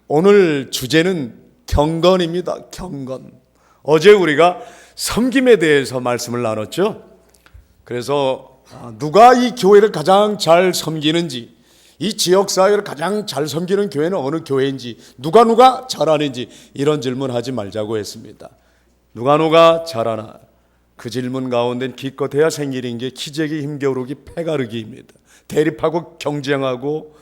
오늘 주제는 경건입니다. 경건. 어제 우리가 섬김에 대해서 말씀을 나눴죠. 그래서 누가 이 교회를 가장 잘 섬기는지, 이 지역사회를 가장 잘 섬기는 교회는 어느 교회인지, 누가 잘하는지 이런 질문하지 말자고 했습니다. 누가 잘하나? 그 질문 가운데는 기껏해야 생기는 게 기재기 힘겨루기 패가르기입니다. 대립하고 경쟁하고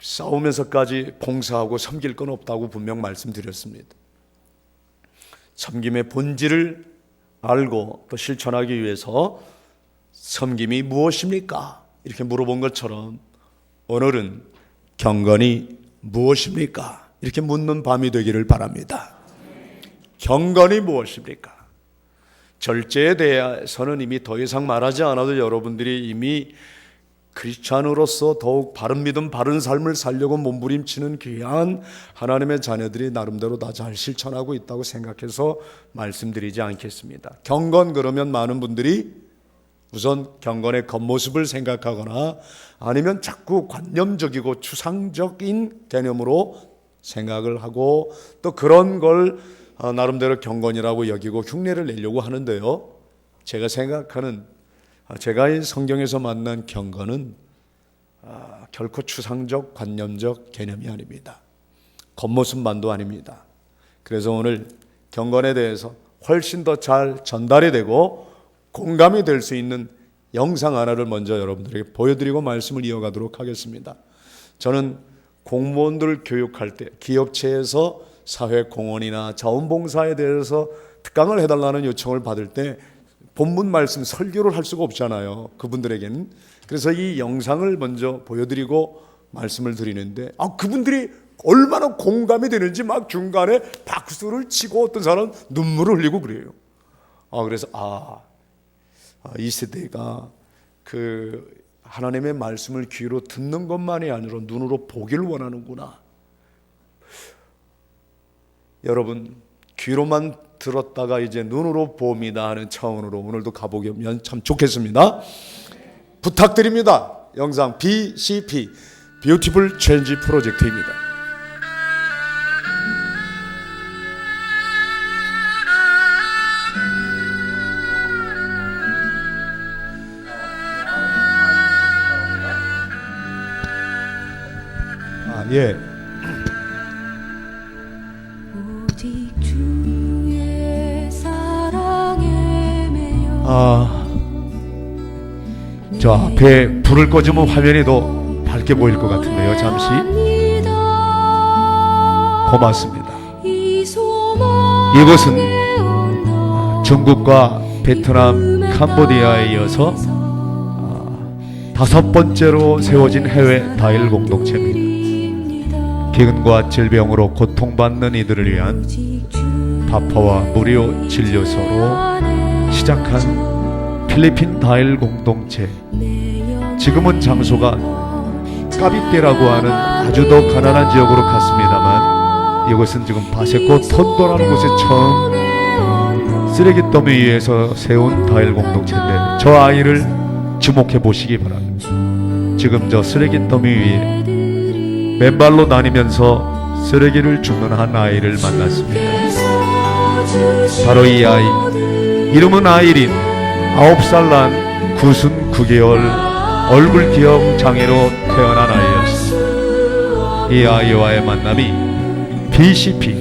싸우면서까지 봉사하고 섬길 건 없다고 분명 말씀드렸습니다. 섬김의 본질을 알고 또 실천하기 위해서 섬김이 무엇입니까? 이렇게 물어본 것처럼 오늘은 경건이 무엇입니까? 이렇게 묻는 밤이 되기를 바랍니다. 경건이 무엇입니까? 절제에 대해서는 이미 더 이상 말하지 않아도 여러분들이 이미 크리스찬으로서 더욱 바른 믿음, 바른 삶을 살려고 몸부림치는 귀한 하나님의 자녀들이 나름대로 다 잘 실천하고 있다고 생각해서 말씀드리지 않겠습니다. 경건 그러면 많은 분들이 우선 경건의 겉모습을 생각하거나 아니면 자꾸 관념적이고 추상적인 개념으로 생각을 하고 또 그런 걸 나름대로 경건이라고 여기고 흉내를 내려고 하는데요, 제가 생각하는, 제가 이 성경에서 만난 경건은 결코 추상적, 관념적 개념이 아닙니다. 겉모습만도 아닙니다. 그래서 오늘 경건에 대해서 훨씬 더 잘 전달이 되고 공감이 될 수 있는 영상 하나를 먼저 여러분들에게 보여드리고 말씀을 이어가도록 하겠습니다. 저는 공무원들 교육할 때 기업체에서 사회공헌이나 자원봉사에 대해서 특강을 해달라는 요청을 받을 때 본문 말씀 설교를 할 수가 없잖아요, 그분들에게는. 그래서 이 영상을 먼저 보여드리고 말씀을 드리는데 그분들이 얼마나 공감이 되는지 막 중간에 박수를 치고 어떤 사람은 눈물을 흘리고 그래요. 그래서 이 세대가 그 하나님의 말씀을 귀로 듣는 것만이 아니라 눈으로 보기를 원하는구나. 여러분, 귀로만 들었다가 이제 눈으로 봅니다 하는 차원으로 오늘도 가보면 참 좋겠습니다. 부탁드립니다. 영상 BCP Beautiful Change 프로젝트입니다. 예. 저 앞에 불을 꺼주면 화면이 더 밝게 보일 것 같은데요. 잠시. 고맙습니다. 이곳은 중국과 베트남, 캄보디아에 이어서 5번째로 세워진 해외 다일 공동체입니다. 기근과 질병으로 고통받는 이들을 위한 파파와 무료 진료소로 시작한 필리핀 다일 공동체. 지금은 장소가 까비떼라고 하는 아주 더 가난한 지역으로 갔습니다만 이곳은 지금 바세코 톤도라는 곳에 처음 쓰레기 더미 위에서 세운 다일 공동체인데 저 아이를 주목해 보시기 바랍니다. 지금 저 쓰레기 더미 위에 맨발로 다니면서 쓰레기를 줍는 한 아이를 만났습니다. 바로 이 아이, 이름은 아이린. 9살 난 9순 9개월 얼굴기형 장애로 태어난 아이였습니다. 이 아이와의 만남이 BCP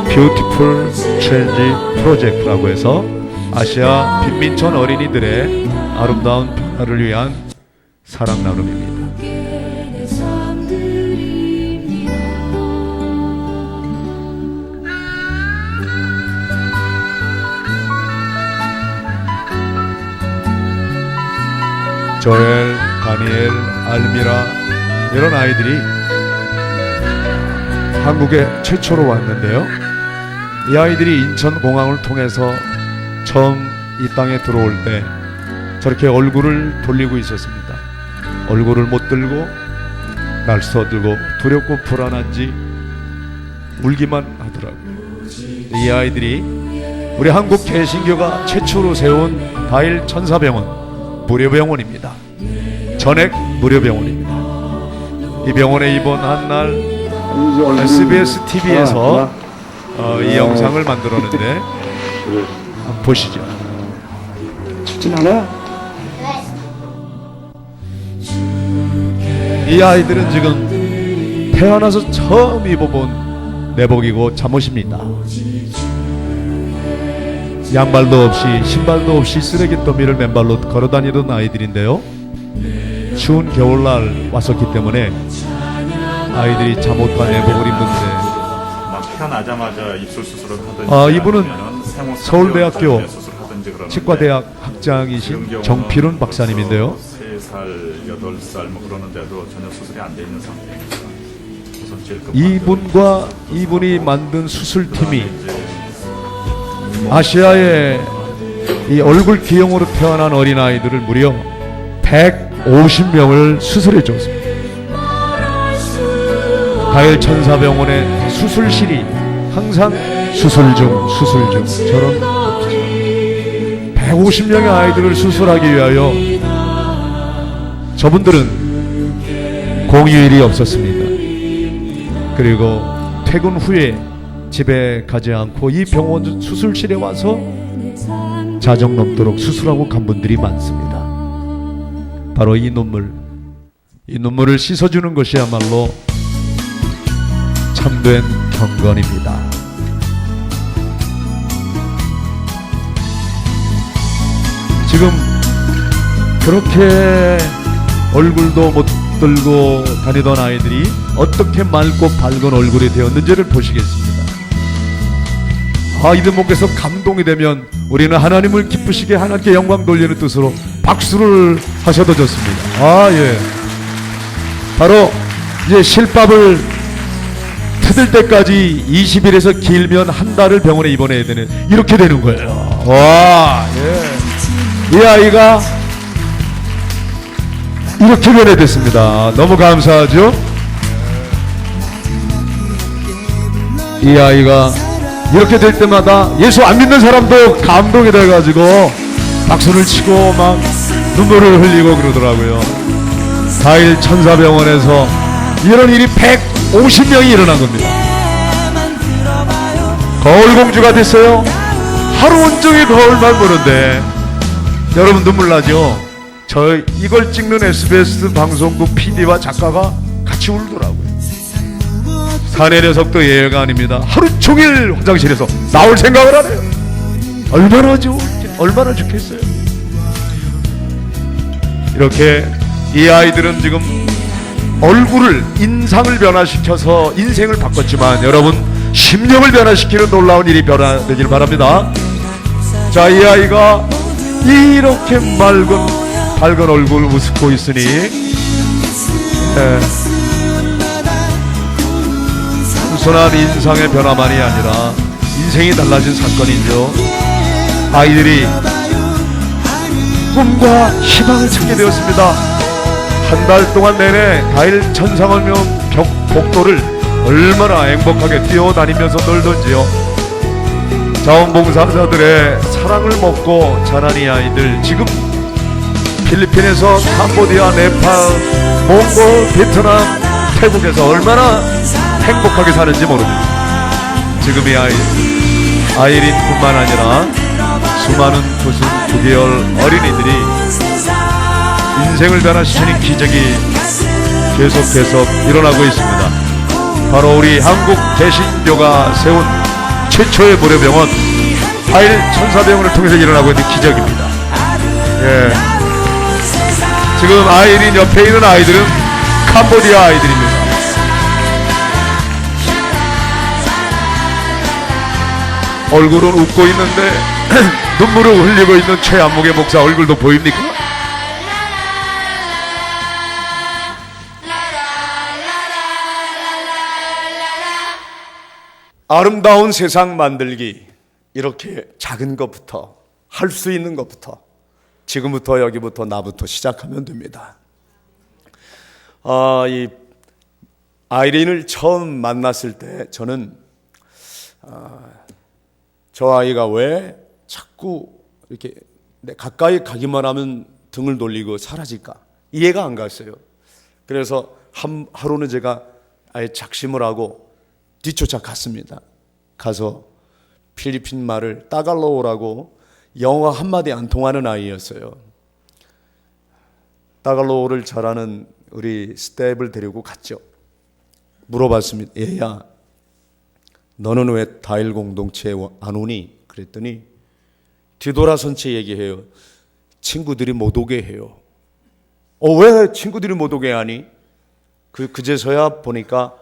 Beautiful Change 프로젝트라고 해서 아시아 빈민촌 어린이들의 아름다운 변화를 위한 사랑 나눔입니다. 조엘, 다니엘, 알미라 이런 아이들이 한국에 최초로 왔는데요, 이 아이들이 인천공항을 통해서 처음 이 땅에 들어올 때 저렇게 얼굴을 돌리고 있었습니다. 얼굴을 못 들고 날서들고 두렵고 불안한지 울기만 하더라고요. 이 아이들이 우리 한국 개신교가 최초로 세운 다일 천사병원 무료병원입니다. 전액 무료병원입니다. 이 병원에 입원한 날 SBS TV에서 이 영상을 만들었는데 한번 보시죠. 춥진 않아? 이 아이들은 지금 태어나서 처음 입어본 내복이고 잠옷입니다. 양발도 없이 신발도 없이 쓰레기 더미를 맨발로 걸어다니던 아이들인데요. 추운 겨울날 왔었기 때문에 아이들이 잠옷과 내복을 입는데 막 태어나자마자 입술 수술을 하든지 이분은 아니면은 생후 서울대학교 3개월 수술을 하든지 그러는데 치과대학 학장이신 정필훈 박사님인데요. 3살, 8살 뭐 그러는데도 전혀 수술이 안 돼 있는 상태입니다. 우선 제일 급한 이분과 이분이 만든 수술팀이 아시아의 이 얼굴 기형으로 태어난 어린아이들을 무려 150명을 수술해 줬습니다. 가일 천사병원의 수술실이 항상 수술 중 저런 150명의 아이들을 수술하기 위하여 저분들은 공휴일이 없었습니다. 그리고 퇴근 후에 집에 가지 않고 이 병원 수술실에 와서 자정 넘도록 수술하고 간 분들이 많습니다. 바로 이 눈물을 씻어주는 것이야말로 참된 경건입니다. 지금 그렇게 얼굴도 못 들고 다니던 아이들이 어떻게 맑고 밝은 얼굴이 되었는지를 보시겠습니다. 이 대목에서 감동이 되면 우리는 하나님을 기쁘시게 하나님께 영광 돌리는 뜻으로 박수를 하셔도 좋습니다. 예. 바로 이제 실밥을 뜯을 때까지 20일에서 길면 한 달을 병원에 입원해야 되는 이렇게 되는 거예요. 이 아이가 이렇게 변해됐습니다. 너무 감사하죠? 이 아이가 이렇게 될 때마다 예수 안 믿는 사람도 감동이 돼가지고 박수를 치고 막 눈물을 흘리고 그러더라고요. 가일 천사병원에서 이런 일이 150명이 일어난 겁니다. 거울공주가 됐어요. 하루 온종일 거울만 보는데 여러분 눈물 나죠? 이걸 찍는 SBS 방송국 PD와 작가가 같이 울더라고요. 사내 녀석도 예외가 아닙니다. 하루 종일 화장실에서 나올 생각을 하네요. 얼마나 좋겠어요. 이렇게 이 아이들은 지금 얼굴을 인상을 변화시켜서 인생을 바꿨지만 여러분 심령을 변화시키는 놀라운 일이 변화되길 바랍니다. 자, 이 아이가 이렇게 밝은 얼굴 웃고 있으니 단순한 인상의 변화만이 아니라 인생이 달라진 사건이죠. 아이들이 꿈과 희망을 찾게 되었습니다. 한 달 동안 내내 가일 천상월명 복도를 얼마나 행복하게 뛰어다니면서 놀던지요. 자원봉사자들의 사랑을 먹고 자란 이 아이들, 지금 필리핀에서 캄보디아, 네팔, 몽골, 베트남, 태국에서 얼마나 행복하게 사는지 모릅니다. 지금 이 아이린뿐만 아니라 수많은 9개월 어린이들이 인생을 변화시키는 기적이 계속 일어나고 있습니다. 바로 우리 한국 개신교가 세운 최초의 무료병원 가일 천사병원을 통해서 일어나고 있는 기적입니다. 지금 아이린 옆에 있는 아이들은 캄보디아 아이들입니다. 얼굴은 웃고 있는데 눈물을 흘리고 있는 최안목의 목사 얼굴도 보입니까? 아름다운 세상 만들기, 이렇게 작은 것부터, 할 수 있는 것부터, 지금부터 여기부터 나부터 시작하면 됩니다. 이 아이린을 처음 만났을 때 저는 저 아이가 왜 자꾸 이렇게 가까이 가기만 하면 등을 돌리고 사라질까 이해가 안 갔어요. 그래서 하루는 제가 아예 작심을 하고 뒤쫓아 갔습니다. 가서 필리핀 말을 따갈로우라고 영어 한마디 안 통하는 아이였어요. 따갈로우를 잘하는 우리 스텝을 데리고 갔죠. 물어봤습니다. 얘야, 너는 왜 다일 공동체에 안 오니? 그랬더니 뒤돌아선 채 얘기해요. 친구들이 못 오게 해요. 왜 친구들이 못 오게 하니? 그제서야 보니까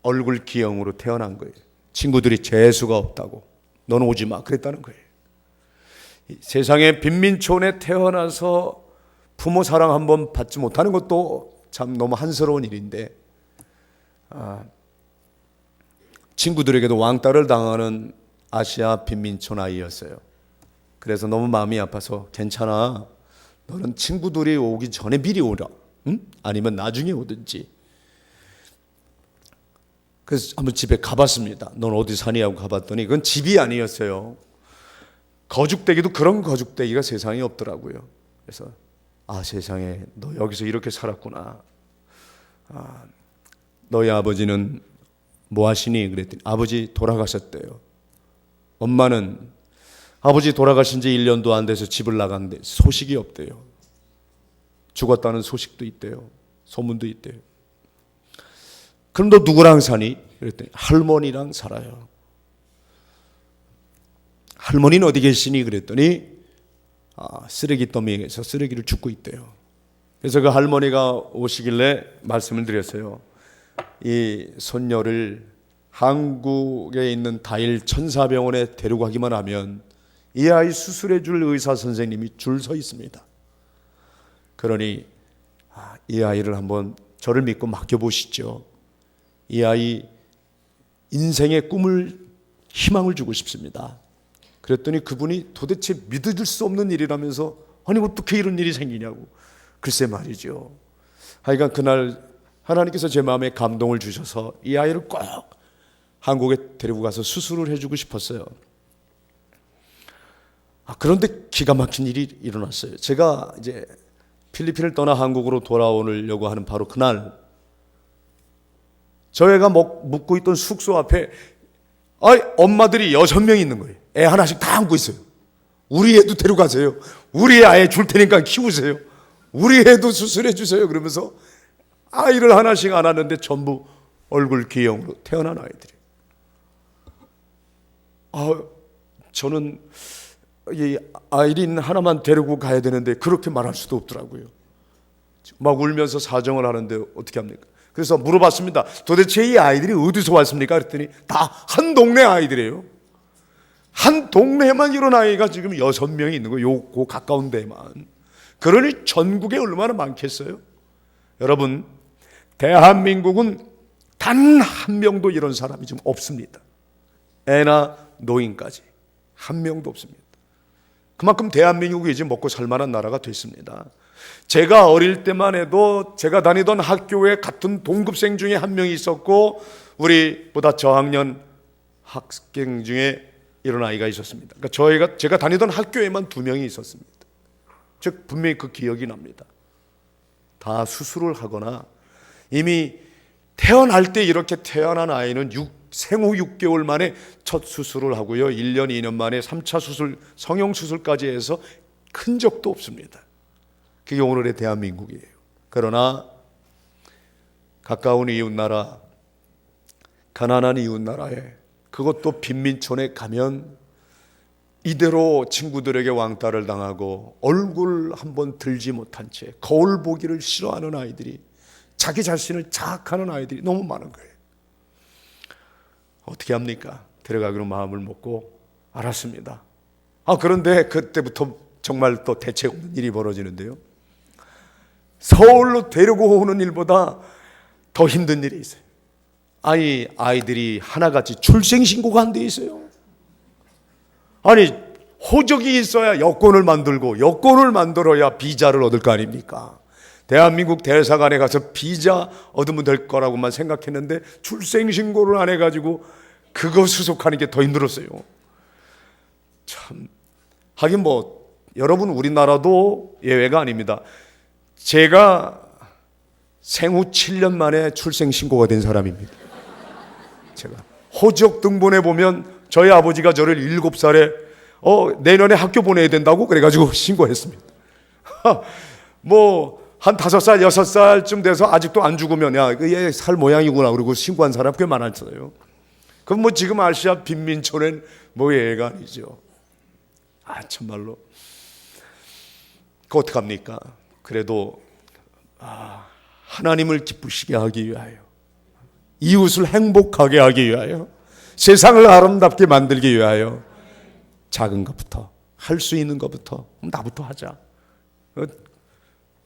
얼굴 기형으로 태어난 거예요. 친구들이 재수가 없다고. 너는 오지 마. 그랬다는 거예요. 세상에 빈민촌에 태어나서 부모 사랑 한번 받지 못하는 것도 참 너무 한스러운 일인데, 친구들에게도 왕따를 당하는 아시아 빈민촌 아이였어요. 그래서 너무 마음이 아파서 괜찮아. 너는 친구들이 오기 전에 미리 오라. 응? 아니면 나중에 오든지. 그래서 한번 집에 가봤습니다. 넌 어디 사니? 하고 가봤더니 그건 집이 아니었어요. 거죽대기도 그런 거죽대기가 세상에 없더라고요. 그래서 세상에 너 여기서 이렇게 살았구나. 너희 아버지는 뭐 하시니? 그랬더니 아버지 돌아가셨대요. 엄마는 아버지 돌아가신 지 1년도 안 돼서 집을 나갔는데 소식이 없대요. 죽었다는 소식도 있대요. 소문도 있대요. 그럼 너 누구랑 사니? 그랬더니 할머니랑 살아요. 할머니는 어디 계시니? 그랬더니 쓰레기 더미에서 쓰레기를 줍고 있대요. 그래서 그 할머니가 오시길래 말씀을 드렸어요. 이 손녀를 한국에 있는 다일 천사병원에 데려가기만 하면 이 아이 수술해 줄 의사 선생님이 줄 서 있습니다. 그러니 이 아이를 한번 저를 믿고 맡겨보시죠. 이 아이 인생의 꿈을 희망을 주고 싶습니다. 그랬더니 그분이 도대체 믿어질 수 없는 일이라면서 아니 어떻게 이런 일이 생기냐고. 글쎄 말이죠. 하여간 그날 하나님께서 제 마음에 감동을 주셔서 이 아이를 꼭 한국에 데리고 가서 수술을 해주고 싶었어요. 그런데 기가 막힌 일이 일어났어요. 제가 이제 필리핀을 떠나 한국으로 돌아오려고 하는 바로 그날 저희가 묵고 있던 숙소 앞에 엄마들이 6명이 있는 거예요. 애 하나씩 다 안고 있어요. 우리 애도 데려가세요. 우리 아이 줄 테니까 키우세요. 우리 애도 수술해 주세요. 그러면서 아이를 하나씩 안았는데 전부 얼굴 기형으로 태어난 아이들이에요. 저는 이 아이린 하나만 데리고 가야 되는데 그렇게 말할 수도 없더라고요. 막 울면서 사정을 하는데 어떻게 합니까? 그래서 물어봤습니다. 도대체 이 아이들이 어디서 왔습니까? 그랬더니 다 한 동네 아이들이에요. 한 동네에만 이런 아이가 지금 6명이 있는 거예요. 그 가까운 데만. 그러니 전국에 얼마나 많겠어요? 여러분, 대한민국은 단 한 명도 이런 사람이 지금 없습니다. 애나 노인까지 한 명도 없습니다. 그만큼 대한민국이 이제 먹고 살만한 나라가 됐습니다. 제가 어릴 때만 해도 제가 다니던 학교에 같은 동급생 중에 한 명이 있었고 우리보다 저학년 학생 중에 이런 아이가 있었습니다. 그러니까 제가 다니던 학교에만 2명이 있었습니다. 즉 분명히 그 기억이 납니다. 다 수술을 하거나 이미 태어날 때 이렇게 태어난 아이는 생후 6개월 만에 첫 수술을 하고요. 1년, 2년 만에 3차 수술, 성형수술까지 해서 큰 적도 없습니다. 그게 오늘의 대한민국이에요. 그러나 가까운 이웃나라, 가난한 이웃나라에 그것도 빈민촌에 가면 이대로 친구들에게 왕따를 당하고 얼굴 한번 들지 못한 채 거울 보기를 싫어하는 아이들이 자기 자신을 자학하는 아이들이 너무 많은 거예요. 어떻게 합니까? 데려가기로 마음을 먹고 알았습니다. 그런데 그때부터 정말 또 대책 없는 일이 벌어지는데요. 서울로 데리고 오는 일보다 더 힘든 일이 있어요. 아이들이 하나같이 출생신고가 안 돼 있어요. 호적이 있어야 여권을 만들고 여권을 만들어야 비자를 얻을 거 아닙니까? 대한민국 대사관에 가서 비자 얻으면 될 거라고만 생각했는데 출생신고를 안 해가지고 그거 수속하는 게 더 힘들었어요. 참, 하긴 여러분 우리나라도 예외가 아닙니다. 제가 생후 7년 만에 출생 신고가 된 사람입니다. 제가 호적 등본에 보면 저희 아버지가 저를 7살에 내년에 학교 보내야 된다고 그래가지고 신고했습니다. 뭐 한 5살, 6살쯤 돼서 아직도 안 죽으면 얘 살 모양이구나 그러고 신고한 사람 꽤 많았어요. 그럼 뭐 지금 아시아 빈민촌엔 뭐 얘가 아니죠. 참말로 그 어떡합니까? 그래도 하나님을 기쁘시게 하기 위하여, 이웃을 행복하게 하기 위하여, 세상을 아름답게 만들기 위하여 작은 것부터, 할 수 있는 것부터 나부터 하자.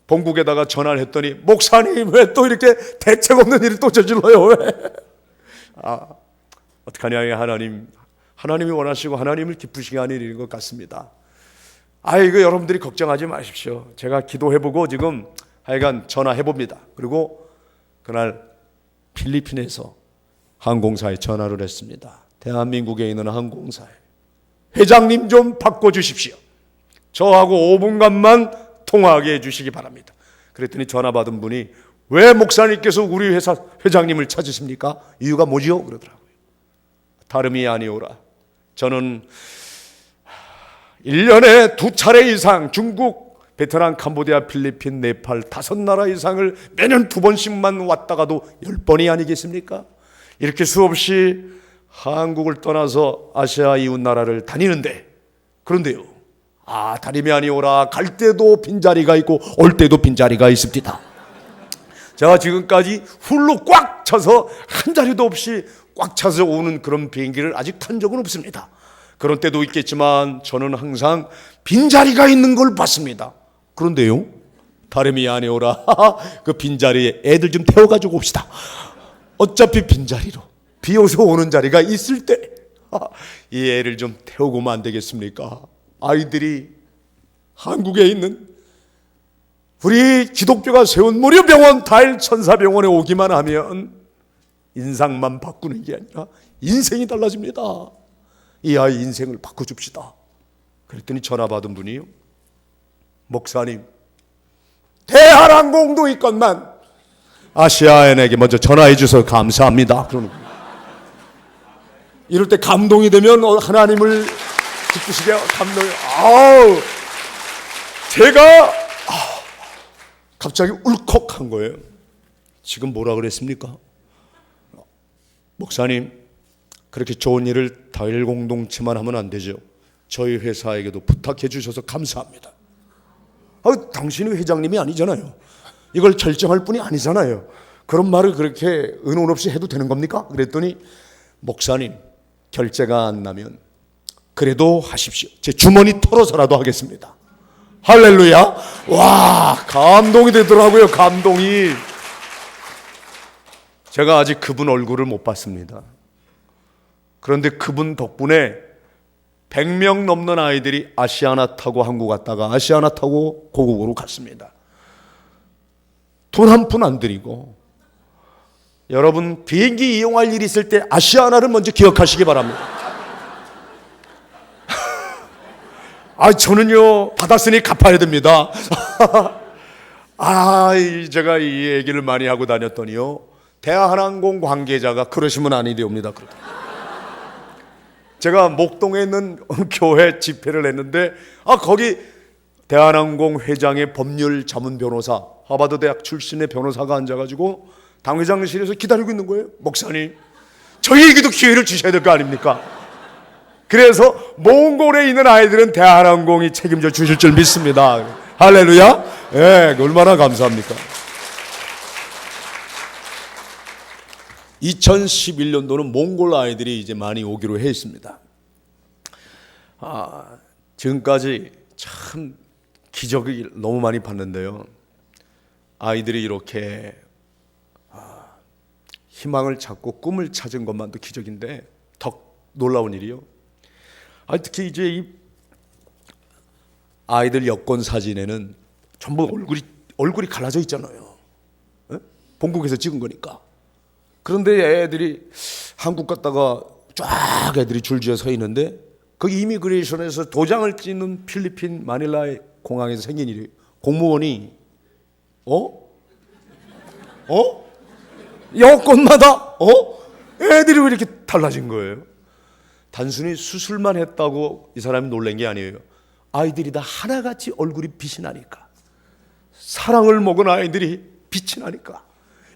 본국에다가 전화를 했더니 목사님 왜 또 이렇게 대책 없는 일을 또 저질러요? 왜? 어떡하냐. 하나님이 원하시고 하나님을 기쁘시게 하는 일인 것 같습니다. 이거 여러분들이 걱정하지 마십시오. 제가 기도해보고 지금 하여간 전화해봅니다. 그리고 그날 필리핀에서 항공사에 전화를 했습니다. 대한민국에 있는 항공사에 회장님 좀 바꿔주십시오. 저하고 5분간만 통화하게 해주시기 바랍니다. 그랬더니 전화 받은 분이 왜 목사님께서 우리 회사 회장님을 찾으십니까? 이유가 뭐지요? 그러더라고요. 다름이 아니오라. 저는 1년에 2차례 이상 중국, 베트남, 캄보디아, 필리핀, 네팔 5나라 이상을 매년 2번씩만 왔다가도 10번이 아니겠습니까? 이렇게 수없이 한국을 떠나서 아시아 이웃 나라를 다니는데, 그런데요, 다름이 아니오라. 갈 때도 빈자리가 있고 올 때도 빈자리가 있습니다. 제가 지금까지 훌로 꽉 차서 한 자리도 없이 꽉 차서 오는 그런 비행기를 아직 탄 적은 없습니다. 그런 때도 있겠지만 저는 항상 빈자리가 있는 걸 봤습니다. 그런데요, 다름이 아니오라. 그 빈자리에 애들 좀 태워가지고 옵시다. 어차피 빈자리로 비어서 오는 자리가 있을 때 이 애를 좀 태우고 오면 안 되겠습니까? 아이들이 한국에 있는 우리 기독교가 세운 무료병원 다일 천사병원에 오기만 하면 인상만 바꾸는 게 아니라 인생이 달라집니다. 이 아이 인생을 바꿔줍시다. 그랬더니 전화 받은 분이요, 목사님 대한항공도 있건만 아시아인에게 먼저 전화해 주셔서 감사합니다. 그러는 거예요. 이럴 때 감동이 되면 하나님을 기쁘시게 감동이. 제가 갑자기 울컥한 거예요. 지금 뭐라 그랬습니까? 목사님, 그렇게 좋은 일을 다일 공동체만 하면 안 되죠. 저희 회사에게도 부탁해 주셔서 감사합니다. 당신이 회장님이 아니잖아요. 이걸 결정할 분이 아니잖아요. 그런 말을 그렇게 의논 없이 해도 되는 겁니까? 그랬더니 목사님, 결제가 안 나면 그래도 하십시오. 제 주머니 털어서라도 하겠습니다. 할렐루야. 와, 감동이 되더라고요. 감동이. 제가 아직 그분 얼굴을 못 봤습니다. 그런데 그분 덕분에 100명 넘는 아이들이 아시아나 타고 한국 갔다가 아시아나 타고 고국으로 갔습니다. 돈 한 푼 안 들이고. 여러분, 비행기 이용할 일이 있을 때 아시아나를 먼저 기억하시기 바랍니다. 저는요, 받았으니 갚아야 됩니다. 제가 이 얘기를 많이 하고 다녔더니요, 대한항공 관계자가 그러시면 아니 되옵니다. 제가 목동에 있는 교회 집회를 했는데, 거기 대한항공 회장의 법률 자문 변호사, 하버드 대학 출신의 변호사가 앉아가지고 당회장실에서 기다리고 있는 거예요. 목사님, 저희에게도 기회를 주셔야 될 거 아닙니까? 그래서 몽골에 있는 아이들은 대한항공이 책임져 주실 줄 믿습니다. 할렐루야. 얼마나 감사합니까? 2011년도는 몽골 아이들이 이제 많이 오기로 해 있습니다. 지금까지 참 기적을 너무 많이 봤는데요. 아이들이 이렇게 희망을 찾고 꿈을 찾은 것만도 기적인데, 더 놀라운 일이요, 특히 이제 이 아이들 여권 사진에는 전부 얼굴이 갈라져 있잖아요. 본국에서 찍은 거니까. 그런데 애들이 한국 갔다가 쫙 애들이 줄지어 서 있는데, 그 이미그레이션에서 도장을 찍는 필리핀 마닐라의 공항에서 생긴 일이, 공무원이 여건마다 애들이 왜 이렇게 달라진 거예요? 단순히 수술만 했다고 이 사람이 놀란 게 아니에요. 아이들이 다 하나같이 얼굴이 빛이 나니까, 사랑을 먹은 아이들이 빛이 나니까.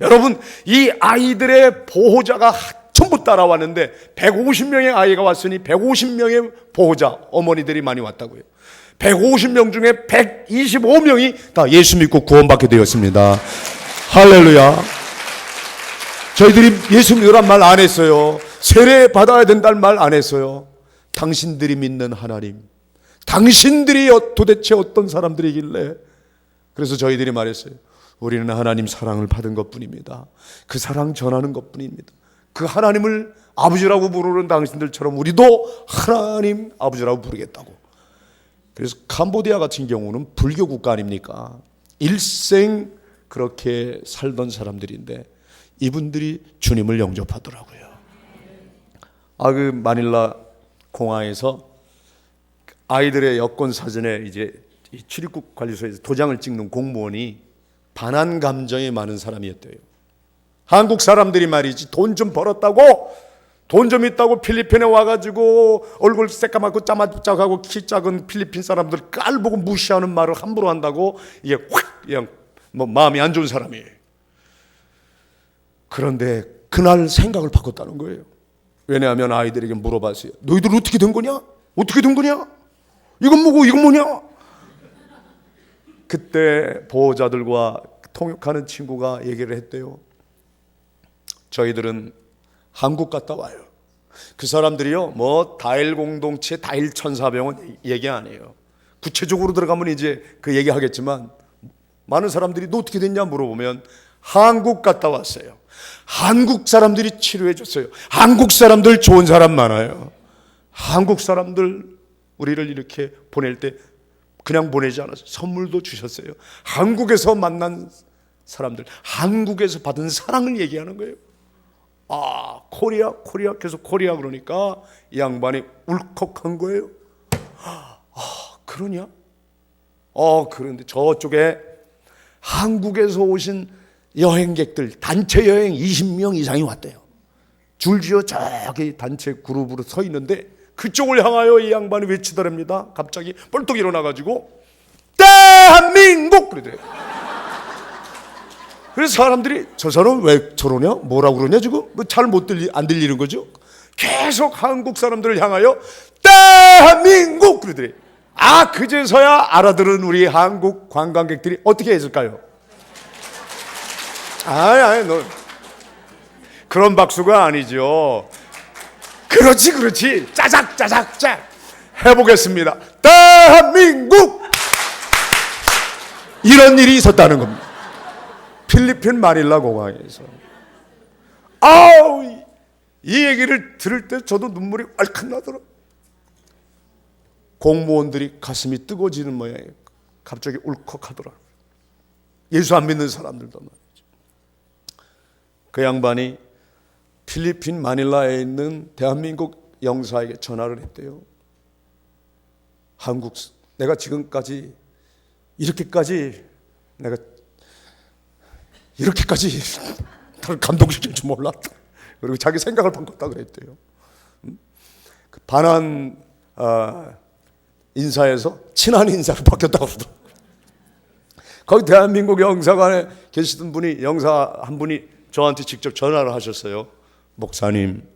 여러분, 이 아이들의 보호자가 전부 따라왔는데 150명의 아이가 왔으니 150명의 보호자, 어머니들이 많이 왔다고요. 150명 중에 125명이 다 예수 믿고 구원받게 되었습니다. 할렐루야. 저희들이 예수 믿으란 말 안 했어요. 세례 받아야 된다는 말 안 했어요. 당신들이 믿는 하나님, 당신들이 도대체 어떤 사람들이길래. 그래서 저희들이 말했어요. 우리는 하나님 사랑을 받은 것뿐입니다. 그 사랑 전하는 것뿐입니다. 그 하나님을 아버지라고 부르는 당신들처럼 우리도 하나님 아버지라고 부르겠다고. 그래서 캄보디아 같은 경우는 불교 국가 아닙니까? 일생 그렇게 살던 사람들인데 이분들이 주님을 영접하더라고요. 그 마닐라 공항에서 아이들의 여권 사진에 이제 출입국 관리소에서 도장을 찍는 공무원이 반한 감정이 많은 사람이었대요. 한국 사람들이 말이지 돈 좀 벌었다고, 돈 좀 있다고 필리핀에 와가지고 얼굴 새까맣고 짜마짝하고 키 작은 필리핀 사람들 깔보고 무시하는 말을 함부로 한다고 이게 확 그냥 마음이 안 좋은 사람이에요. 그런데 그날 생각을 바꿨다는 거예요. 왜냐하면 아이들에게 물어봤어요. 너희들 어떻게 된 거냐? 어떻게 된 거냐? 이건 뭐고 이건 뭐냐? 그때 보호자들과 통역하는 친구가 얘기를 했대요. 저희들은 한국 갔다 와요. 그 사람들이요, 다일 공동체, 다일 천사병원 얘기 안 해요. 구체적으로 들어가면 이제 그 얘기 하겠지만, 많은 사람들이 너 어떻게 됐냐 물어보면 한국 갔다 왔어요. 한국 사람들이 치료해 줬어요. 한국 사람들 좋은 사람 많아요. 한국 사람들 우리를 이렇게 보낼 때 그냥 보내지 않았어요. 선물도 주셨어요. 한국에서 만난 사람들, 한국에서 받은 사랑을 얘기하는 거예요. 코리아 계속 코리아 그러니까 이 양반이 울컥한 거예요. 그러냐? 그런데 저쪽에 한국에서 오신 여행객들, 단체 여행 20명 이상이 왔대요. 줄지어 저기 단체 그룹으로 서 있는데 그쪽을 향하여 이 양반이 외치더랍니다. 갑자기 벌떡 일어나가지고 대한민국 그러더래요. 그래서 사람들이 저 사람 왜 저러냐? 뭐라고 그러냐 지금? 잘 안 들리는 거죠? 계속 한국 사람들을 향하여 대한민국 그러더래요. 그제서야 알아들은 우리 한국 관광객들이 어떻게 했을까요? 너 그런 박수가 아니죠. 그렇지 짜작짜작짝 해보겠습니다. 대한민국. 이런 일이 있었다는 겁니다. 필리핀 마닐라 공항에서. 이 얘기를 들을 때 저도 눈물이 왈칵 나더라고요. 공무원들이 가슴이 뜨거워지는 모양이에요. 갑자기 울컥하더라고요. 예수 안 믿는 사람들도 말이죠. 그 양반이 필리핀 마닐라에 있는 대한민국 영사에게 전화를 했대요. 내가 지금까지 이렇게까지 나를 감동시킬 줄 몰랐다. 그리고 자기 생각을 바꿨다 그랬대요. 그 반한 인사에서 친한 인사로 바뀌었다고 그러더라고요. 거기 대한민국 영사관에 계시던 분이, 영사 한 분이 저한테 직접 전화를 하셨어요. 목사님,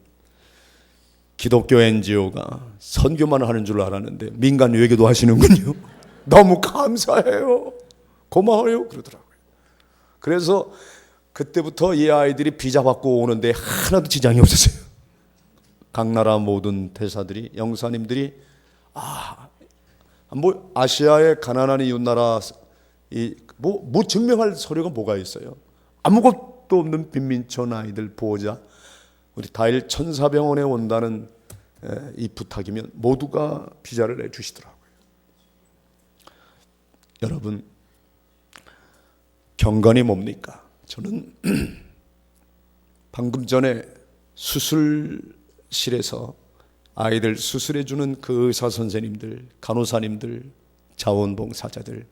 기독교 NGO가 선교만 하는 줄 알았는데 민간 외교도 하시는군요. 너무 감사해요. 고마워요. 그러더라고요. 그래서 그때부터 이 아이들이 비자 받고 오는데 하나도 지장이 없었어요. 각 나라 모든 대사들이, 영사님들이 아시아의 가난한 이웃 나라 뭐 증명할 서류가 뭐가 있어요? 아무것도 없는 빈민촌 아이들 보호자, 우리 다일 천사병원에 온다는 이 부탁이면 모두가 비자를 내주시더라고요. 여러분, 경건이 뭡니까? 저는 방금 전에 수술실에서 아이들 수술해주는 그 의사 선생님들, 간호사님들, 자원봉사자들,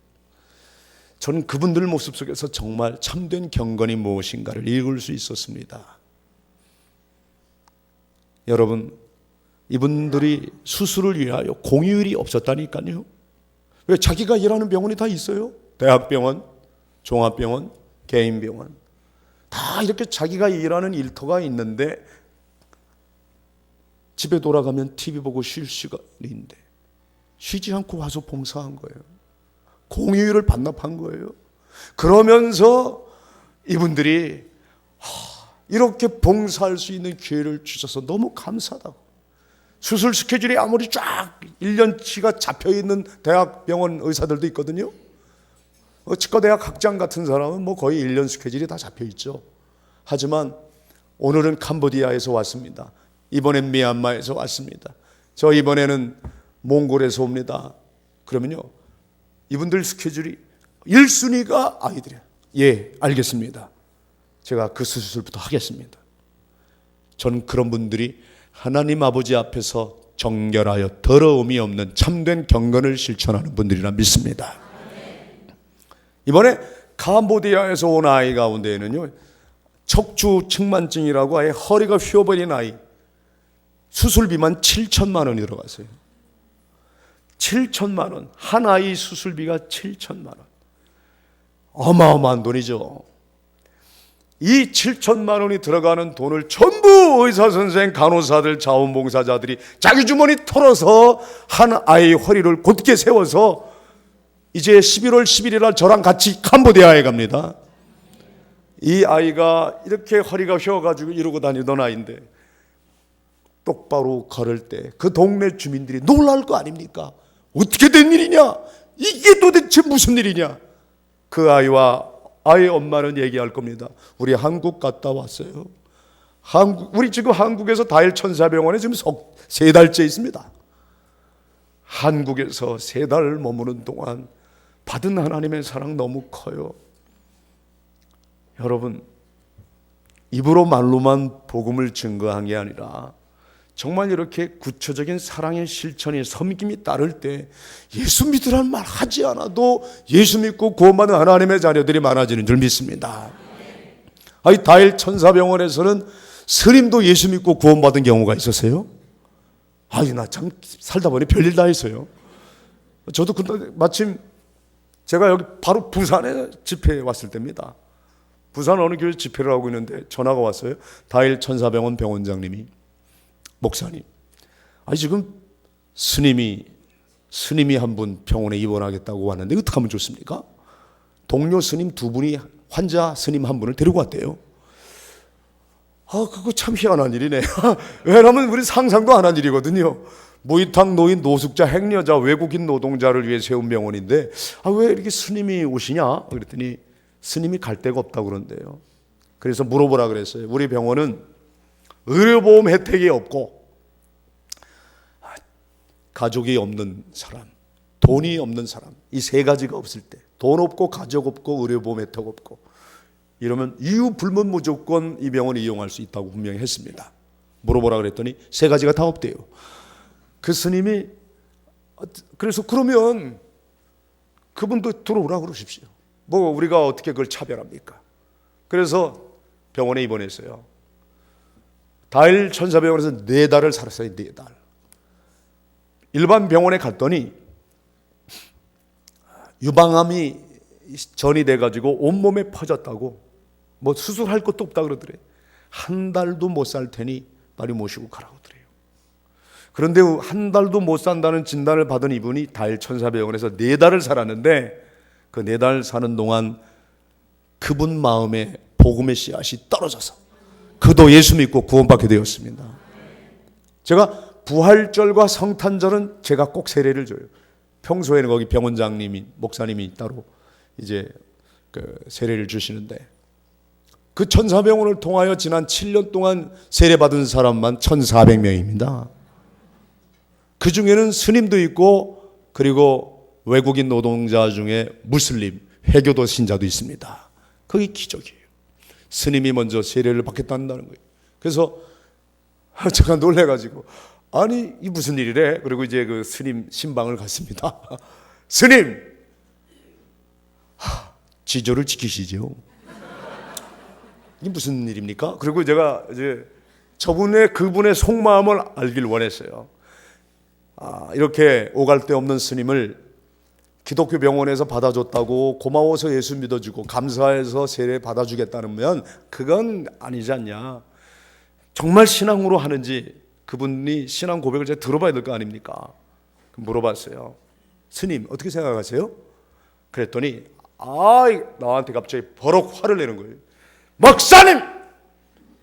저는 그분들 모습 속에서 정말 참된 경건이 무엇인가를 읽을 수 있었습니다. 여러분, 이분들이 수술을 위하여 공휴일이 없었다니까요. 왜? 자기가 일하는 병원이 다 있어요. 대학병원, 종합병원, 개인병원, 다 이렇게 자기가 일하는 일터가 있는데 집에 돌아가면 TV 보고 쉴 시간인데 쉬지 않고 와서 봉사한 거예요. 공휴일을 반납한 거예요. 그러면서 이분들이 이렇게 봉사할 수 있는 기회를 주셔서 너무 감사하다고. 수술 스케줄이 아무리 쫙 1년치가 잡혀있는 대학병원 의사들도 있거든요. 치과대학 학장 같은 사람은 뭐 거의 1년 스케줄이 다 잡혀있죠. 하지만 오늘은 캄보디아에서 왔습니다. 이번엔 미얀마에서 왔습니다. 저 이번에는 몽골에서 옵니다. 그러면요, 이분들 스케줄이 1순위가 아이들이에요. 예, 알겠습니다. 제가 그 수술부터 하겠습니다. 저는 그런 분들이 하나님 아버지 앞에서 정결하여 더러움이 없는 참된 경건을 실천하는 분들이라 믿습니다. 이번에 캄보디아에서 온 아이 가운데에는요, 척추 측만증이라고 아예 허리가 휘어버린 아이, 수술비만 7천만 원이 들어갔어요. 7천만 원. 한 아이 수술비가 7천만 원. 어마어마한 돈이죠. 이 7천만 원이 들어가는 돈을 전부 의사 선생, 간호사들, 자원봉사자들이 자기 주머니 털어서 한 아이의 허리를 곧게 세워서 이제 11월 11일 날 저랑 같이 캄보디아에 갑니다. 이 아이가 이렇게 허리가 휘어가지고 이러고 다니던 아이인데 똑바로 걸을 때 그 동네 주민들이 놀랄 거 아닙니까? 어떻게 된 일이냐? 이게 도대체 무슨 일이냐? 그 아이와 아이 엄마는 얘기할 겁니다. 우리 한국 갔다 왔어요. 우리 지금 한국에서 다일 천사병원에 지금 3달째 있습니다. 한국에서 3달 머무는 동안 받은 하나님의 사랑 너무 커요. 여러분, 입으로 말로만 복음을 증거한 게 아니라 정말 이렇게 구체적인 사랑의 실천이, 섬김이 따를 때 예수 믿으라는 말 하지 않아도 예수 믿고 구원받는 하나님의 자녀들이 많아지는 줄 믿습니다. 아니, 다일 천사병원에서는 스님도 예수 믿고 구원받은 경우가 있었어요. 아니, 나 참 살다 보니 별일 다 했어요. 저도 근데 마침 제가 여기 바로 부산에 집회에 왔을 때입니다. 부산 어느 교회 집회를 하고 있는데 전화가 왔어요. 다일 천사병원 병원장님이, 목사님, 아니 지금 스님이 한 분 병원에 입원하겠다고 왔는데 어떻게 하면 좋습니까? 동료 스님 2분이 환자 스님 1분을 데리고 왔대요. 그거 참 희한한 일이네. 왜냐하면 우리 상상도 안 한 일이거든요. 무이탁 노인, 노숙자, 행여자, 외국인 노동자를 위해 세운 병원인데 왜 이렇게 스님이 오시냐? 그랬더니 스님이 갈 데가 없다고 그런대요. 그래서 물어보라 그랬어요. 우리 병원은 의료보험 혜택이 없고 가족이 없는 사람, 돈이 없는 사람, 이 3가지가 없을 때, 돈 없고 가족 없고 의료보험 혜택 없고 이러면 이유 불문 무조건 이 병원을 이용할 수 있다고 분명히 했습니다. 물어보라 그랬더니 3가지가 다 없대요. 그 스님이 그래서 그러면 그분도 들어오라 그러십시오. 뭐 우리가 어떻게 그걸 차별합니까? 그래서 병원에 입원했어요. 다일 천사병원에서 4달을 살았어요. 4달. 일반 병원에 갔더니 유방암이 전이 돼가지고 온몸에 퍼졌다고, 뭐 수술할 것도 없다 그러더래. 1달도 못 살 테니 빨리 모시고 가라고 그래요. 그런데 1달도 못 산다는 진단을 받은 이분이 다일 천사병원에서 4달을 살았는데 그 4달 사는 동안 그분 마음에 복음의 씨앗이 떨어져서 그도 예수 믿고 구원받게 되었습니다. 제가 부활절과 성탄절은 제가 꼭 세례를 줘요. 평소에는 거기 병원장님이, 목사님이 따로 이제 그 세례를 주시는데 그 천사병원을 통하여 지난 7년 동안 세례받은 사람만 1,400명입니다. 그 중에는 스님도 있고 그리고 외국인 노동자 중에 무슬림, 회교도 신자도 있습니다. 그게 기적이에요. 스님이 먼저 세례를 받겠다는 거예요. 그래서 제가 놀래가지고 아니 이 무슨 일이래? 그리고 이제 그 스님 신방을 갔습니다. 스님, 지조를 지키시죠. 이게 무슨 일입니까? 그리고 제가 이제 그분의 속마음을 알길 원했어요. 이렇게 오갈 데 없는 스님을 기독교 병원에서 받아줬다고 고마워서 예수 믿어주고 감사해서 세례 받아주겠다면 그건 아니지 않냐. 정말 신앙으로 하는지 그분이 신앙 고백을 제가 들어봐야 될 거 아닙니까? 물어봤어요. 스님 어떻게 생각하세요? 그랬더니 나한테 갑자기 버럭 화를 내는 거예요. 목사님!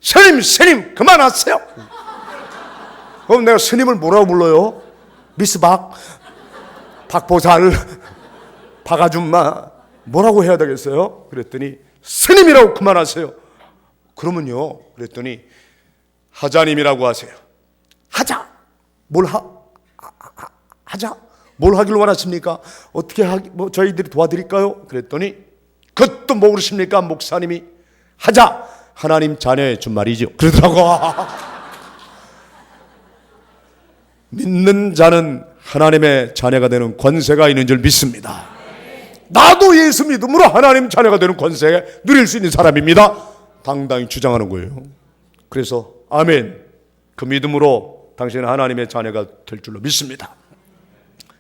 스님 그만하세요. 그럼 내가 스님을 뭐라고 불러요? 미스 박보살, 박아줌마 뭐라고 해야 되겠어요? 그랬더니 스님이라고 그만하세요. 그러면요, 그랬더니 하자님이라고 하세요. 하자. 하자. 뭘 하길 원하십니까? 어떻게 저희들이 도와드릴까요? 그랬더니 그것도 모르십니까? 목사님이 하자. 하나님 자녀의 준 말이죠. 그러더라고. 믿는 자는 하나님의 자녀가 되는 권세가 있는 줄 믿습니다. 나도 예수 믿음으로 하나님 자녀가 되는 권세 누릴 수 있는 사람입니다. 당당히 주장하는 거예요. 그래서 아멘. 그 믿음으로 당신은 하나님의 자녀가 될 줄로 믿습니다.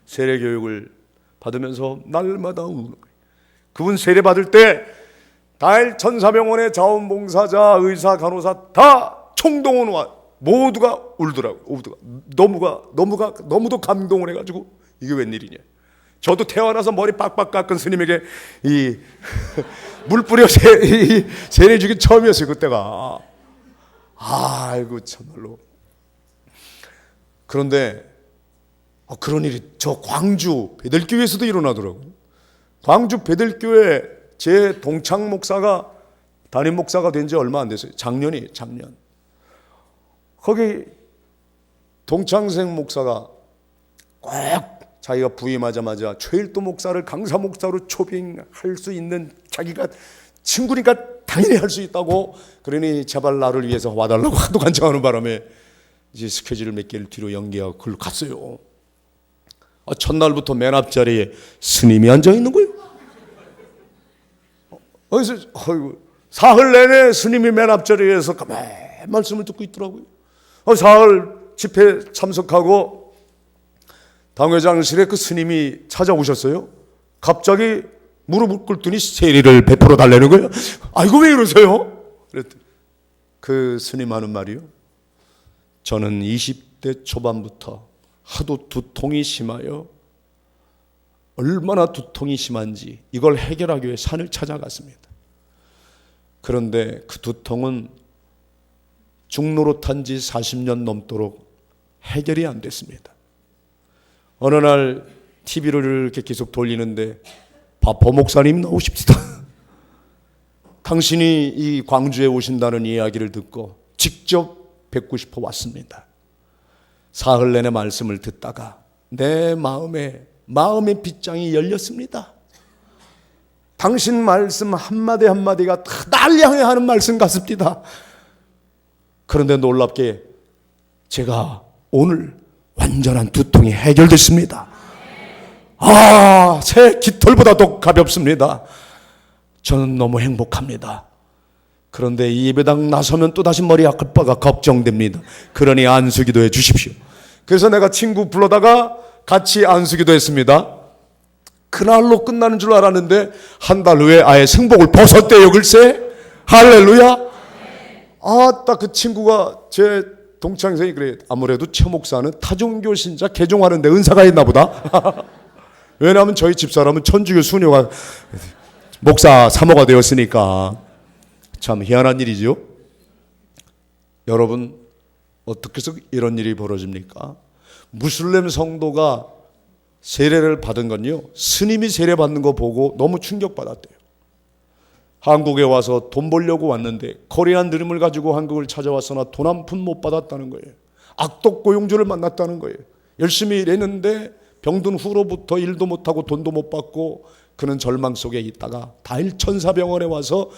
세례 교육을 받으면서 날마다 우는 거예요. 그분 세례 받을 때 다일 천사병원의 자원봉사자, 의사, 간호사 다 총동원 와 모두가 울더라고요. 너무도 감동을 해가지고 이게 웬일이냐. 저도 태어나서 머리 빡빡 깎은 스님에게 이 물 뿌려 세례 주기 처음이었어요. 그때가. 아이고 참말로. 그런데 그런 일이 저 광주 베들교회에서도 일어나더라고요. 광주 베들교회 제 동창 목사가 담임 목사가 된 지 얼마 안 됐어요. 작년. 거기 동창생 목사가 꼭 자기가 부임하자마자 최일도 목사를 강사 목사로 초빙할 수 있는 자기가 친구니까 당연히 할 수 있다고 그러니 제발 나를 위해서 와달라고 하도 간청하는 바람에 이제 스케줄을 몇 개를 뒤로 연기하고 그걸 갔어요. 첫날부터 맨 앞자리에 스님이 앉아 있는 거예요. 그래서 사흘 내내 스님이 맨 앞자리에서 가만히 말씀을 듣고 있더라고요. 사흘 집회 참석하고 당회장실에 그 스님이 찾아오셨어요. 갑자기 무릎을 꿇더니 세례를 베풀어 달라는 거예요. 이거 왜 이러세요? 그랬더니 그 스님 하는 말이요. 저는 20대 초반부터 하도 두통이 심하여 얼마나 두통이 심한지 이걸 해결하기 위해 산을 찾아갔습니다. 그런데 그 두통은 중노릇한 지 40년 넘도록 해결이 안 됐습니다. 어느 날 TV를 이렇게 계속 돌리는데 바포 목사님 나오십시다. 당신이 이 광주에 오신다는 이야기를 듣고 직접 뵙고 싶어 왔습니다. 사흘 내내 말씀을 듣다가 내 마음의 빗장이 열렸습니다. 당신 말씀 한마디 한마디가 다 날 향해 하는 말씀 같습니다. 그런데 놀랍게 제가 오늘 완전한 두통이 해결됐습니다. 새 깃털보다도 가볍습니다. 저는 너무 행복합니다. 그런데 이 예배당 나서면 또다시 머리 아플 바가 걱정됩니다. 그러니 안수기도 해 주십시오. 그래서 내가 친구 불러다가 같이 안수기도 했습니다. 그날로 끝나는 줄 알았는데 한 달 후에 아예 승복을 벗었대요. 글쎄 할렐루야. 딱 그 친구가 제 동창생이 그래. 아무래도 최 목사는 타종교 신자 개종하는데 은사가 있나 보다. 왜냐하면 저희 집사람은 천주교 수녀가 목사 사모가 되었으니까. 참 희한한 일이죠. 여러분 어떻게 해서 이런 일이 벌어집니까? 무슬림 성도가 세례를 받은 건요, 스님이 세례 받는 거 보고 너무 충격받았대요. 한국에 와서 돈 벌려고 왔는데 코리안 드림을 가지고 한국을 찾아왔으나 돈 한 푼 못 받았다는 거예요. 악독 고용주를 만났다는 거예요. 열심히 일했는데 병든 후로부터 일도 못하고 돈도 못 받고 그는 절망 속에 있다가 다일 천사병원에 와서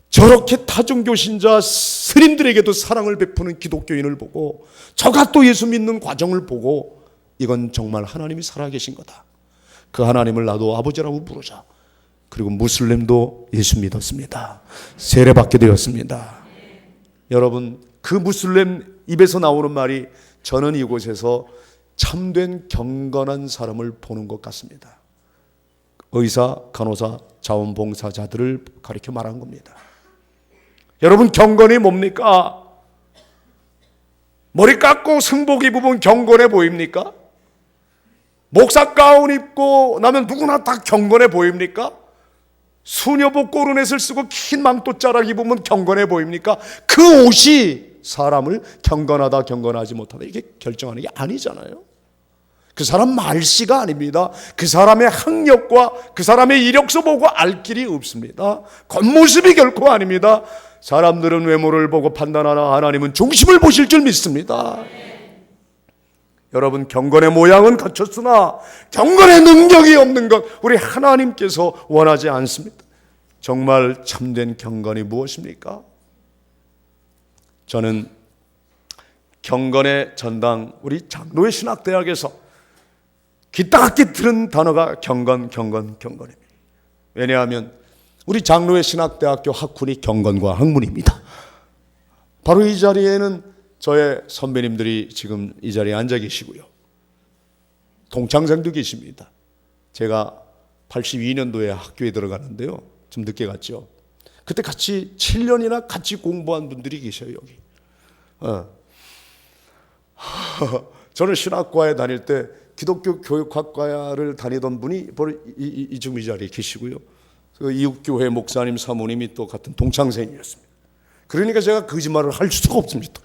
저렇게 타종교 신자 스님들에게도 사랑을 베푸는 기독교인을 보고 저가 또 예수 믿는 과정을 보고 이건 정말 하나님이 살아계신 거다. 그 하나님을 나도 아버지라고 부르자. 그리고 무슬림도 예수 믿었습니다. 세례받게 되었습니다. 여러분, 그 무슬림 입에서 나오는 말이 저는 이곳에서 참된 경건한 사람을 보는 것 같습니다. 의사, 간호사, 자원봉사자들을 가리켜 말한 겁니다. 여러분, 경건이 뭡니까? 머리 깎고 승복 입으면 경건해 보입니까? 목사 가운 입고 나면 누구나 다 경건해 보입니까? 수녀복 고르넷을 쓰고 긴 망토자락 입으면 경건해 보입니까? 그 옷이 사람을 경건하다 경건하지 못하다 이게 결정하는 게 아니잖아요. 그 사람 말씨가 아닙니다. 그 사람의 학력과 그 사람의 이력서 보고 알 길이 없습니다. 겉모습이 결코 아닙니다. 사람들은 외모를 보고 판단하나 하나님은 중심을 보실 줄 믿습니다. 여러분, 경건의 모양은 갖췄으나 경건의 능력이 없는 것 우리 하나님께서 원하지 않습니다. 정말 참된 경건이 무엇입니까? 저는 경건의 전당 우리 장로회 신학대학에서 기따갑게 들은 단어가 경건입니다. 왜냐하면 우리 장로회 신학대학교 학훈이 경건과 학문입니다. 바로 이 자리에는 저의 선배님들이 지금 이 자리에 앉아 계시고요. 동창생도 계십니다. 제가 82년도에 학교에 들어가는데요. 좀 늦게 갔죠. 그때 같이 7년이나 같이 공부한 분들이 계셔요, 여기. 저는 신학과에 다닐 때 기독교 교육학과를 다니던 분이 바로 지금 이 자리에 계시고요. 그 이웃교회 목사님 사모님이 또 같은 동창생이었습니다. 그러니까 제가 거짓말을 할 수가 없습니다.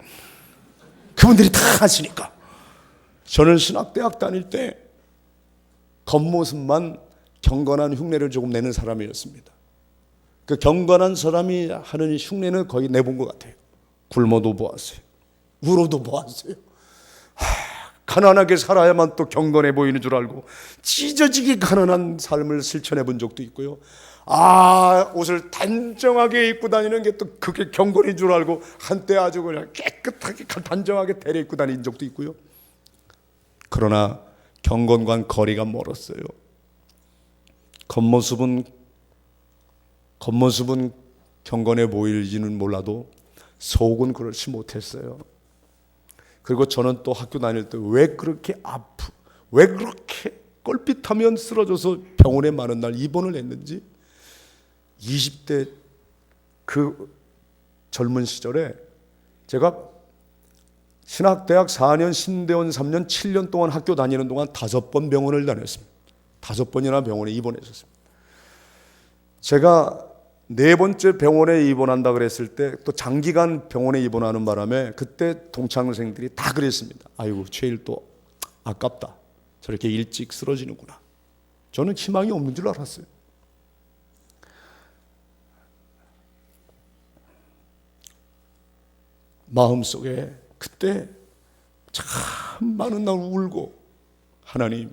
그분들이 다 하시니까. 저는 신학대학 다닐 때 겉모습만 경건한 흉내를 조금 내는 사람이었습니다. 그 경건한 사람이 하는 흉내는 거의 내본 것 같아요. 굶어도 보았어요. 울어도 보았어요. 가난하게 살아야만 또 경건해 보이는 줄 알고 찢어지게 가난한 삶을 실천해 본 적도 있고요. 옷을 단정하게 입고 다니는 게 또 그게 경건인 줄 알고 한때 아주 그냥 깨끗하게 단정하게 대려 입고 다닌 적도 있고요. 그러나 경건과는 거리가 멀었어요. 겉모습은 경건해 보일지는 몰라도 속은 그렇지 못했어요. 그리고 저는 또 학교 다닐 때 왜 그렇게 왜 그렇게 껄핏하면 쓰러져서 병원에 많은 날 입원을 했는지 20대 그 젊은 시절에 제가 신학대학 4년, 신대원 3년, 7년 동안 학교 다니는 동안 5번 병원을 다녔습니다. 5번이나 병원에 입원했었습니다. 제가 4번째 병원에 입원한다 그랬을 때 또 장기간 병원에 입원하는 바람에 그때 동창생들이 다 그랬습니다. 아이고, 제일 또 아깝다. 저렇게 일찍 쓰러지는구나. 저는 희망이 없는 줄 알았어요. 마음속에 그때 참 많은 날 울고 하나님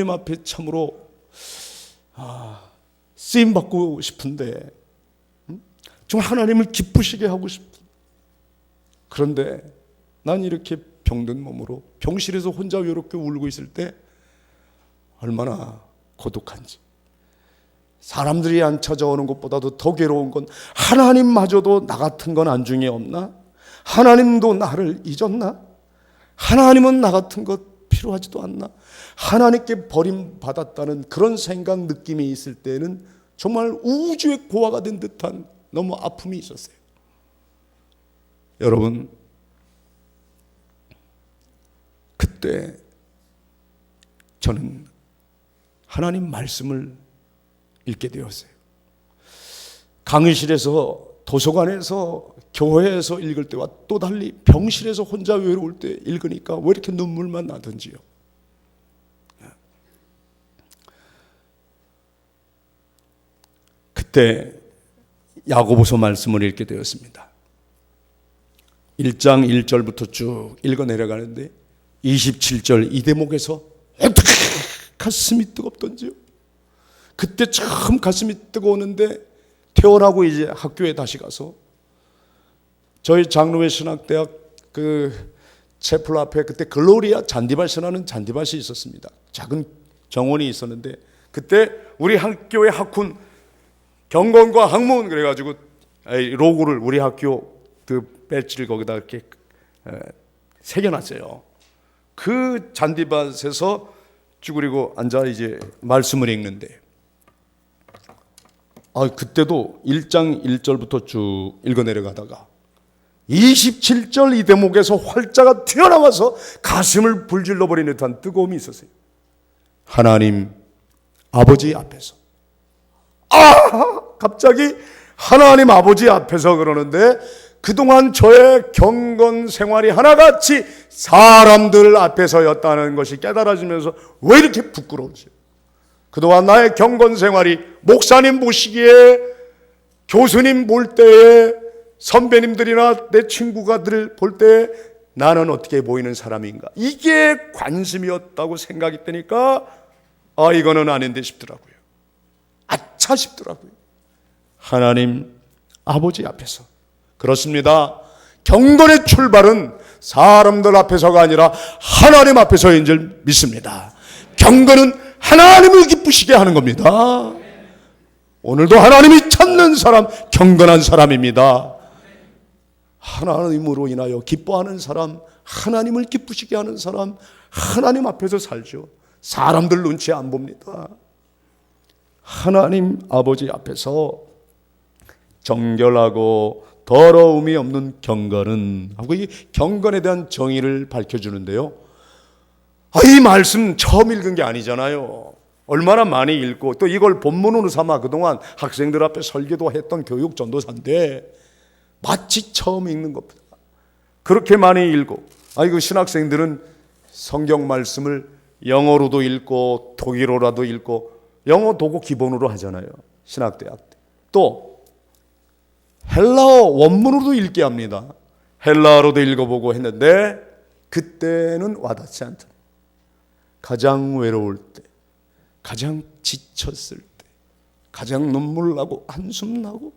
앞에 참으로 쓰임 받고 싶은데 좀 하나님을 기쁘시게 하고 싶은. 그런데 난 이렇게 병든 몸으로 병실에서 혼자 외롭게 울고 있을 때 얼마나 고독한지. 사람들이 안 찾아오는 것보다도 더 괴로운 건 하나님마저도 나 같은 건 안중에 없나? 하나님도 나를 잊었나? 하나님은 나 같은 것 필요하지도 않나? 하나님께 버림받았다는 그런 생각, 느낌이 있을 때는 정말 우주의 고아가 된 듯한 너무 아픔이 있었어요. 여러분, 그때 저는 하나님 말씀을 읽게 되었어요. 강의실에서, 도서관에서, 교회에서 읽을 때와 또 달리 병실에서 혼자 외로울 때 읽으니까 왜 이렇게 눈물만 나던지요. 그때 야고보서 말씀을 읽게 되었습니다. 1장 1절부터 쭉 읽어 내려가는데 27절 이 대목에서 어떻게 가슴이 뜨겁던지요. 그때 참 가슴이 뜨거웠는데 퇴원하고 이제 학교에 다시 가서 저희 장로회 신학대학 그 채플 앞에 그때 글로리아 잔디밭이라는 잔디밭이 있었습니다. 작은 정원이 있었는데 그때 우리 학교의 학훈 경건과 학문 그래가지고 로고를 우리 학교 그 배지를 거기다 이렇게 새겨놨어요. 그 잔디밭에서 쭈그리고 앉아 이제 말씀을 읽는데, 그때도 1장 1절부터 쭉 읽어 내려가다가 27절 이 대목에서 활자가 튀어나와서 가슴을 불질러 버리는 듯한 뜨거움이 있었어요. 하나님 아버지 앞에서, 갑자기 하나님 아버지 앞에서 그러는데, 그동안 저의 경건 생활이 하나같이 사람들 앞에서였다는 것이 깨달아지면서 왜 이렇게 부끄러운지, 그동안 나의 경건 생활이 목사님 보시기에, 교수님 볼 때에, 선배님들이나 내 친구가들 볼 때 나는 어떻게 보이는 사람인가, 이게 관심이었다고 생각이 되니까 이거는 아닌데 싶더라고요. 아차 싶더라고요. 하나님 아버지 앞에서. 그렇습니다. 경건의 출발은 사람들 앞에서가 아니라 하나님 앞에서인 줄 믿습니다. 경건은 하나님을 기쁘시게 하는 겁니다. 오늘도 하나님이 찾는 사람 경건한 사람입니다. 하나님으로 인하여 기뻐하는 사람, 하나님을 기쁘시게 하는 사람, 하나님 앞에서 살죠. 사람들 눈치 안 봅니다. 하나님 아버지 앞에서 정결하고 더러움이 없는 경건은 하고, 이 경건에 대한 정의를 밝혀주는데요. 이 말씀 처음 읽은 게 아니잖아요. 얼마나 많이 읽고 또 이걸 본문으로 삼아 그동안 학생들 앞에 설교도 했던 교육 전도사인데 마치 처음 읽는 것보다 그렇게 많이 읽고, 이거 신학생들은 성경 말씀을 영어로도 읽고 독일어라도 읽고, 영어 도구 기본으로 하잖아요, 신학대학 때. 또 헬라어 원문으로도 읽게 합니다. 헬라어로도 읽어보고 했는데 그때는 와닿지 않다. 가장 외로울 때, 가장 지쳤을 때, 가장 눈물 나고 한숨 나고,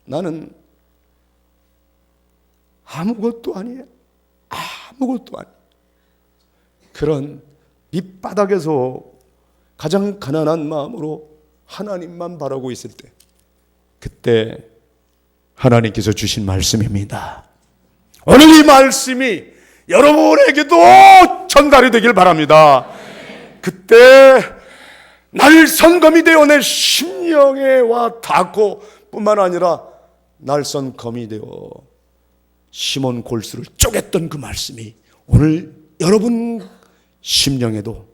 나는 아무것도 아니에요, 아무것도 아니에요, 그런 밑바닥에서 가장 가난한 마음으로 하나님만 바라고 있을 때, 그때 하나님께서 주신 말씀입니다. 오늘 이 말씀이 여러분에게도 전달이 되길 바랍니다. 그때 날선 검이 되어 내 심령에 와 닿고, 뿐만 아니라 날선 검이 되어 시몬 골수를 쪼갰던 그 말씀이 오늘 여러분 심령에도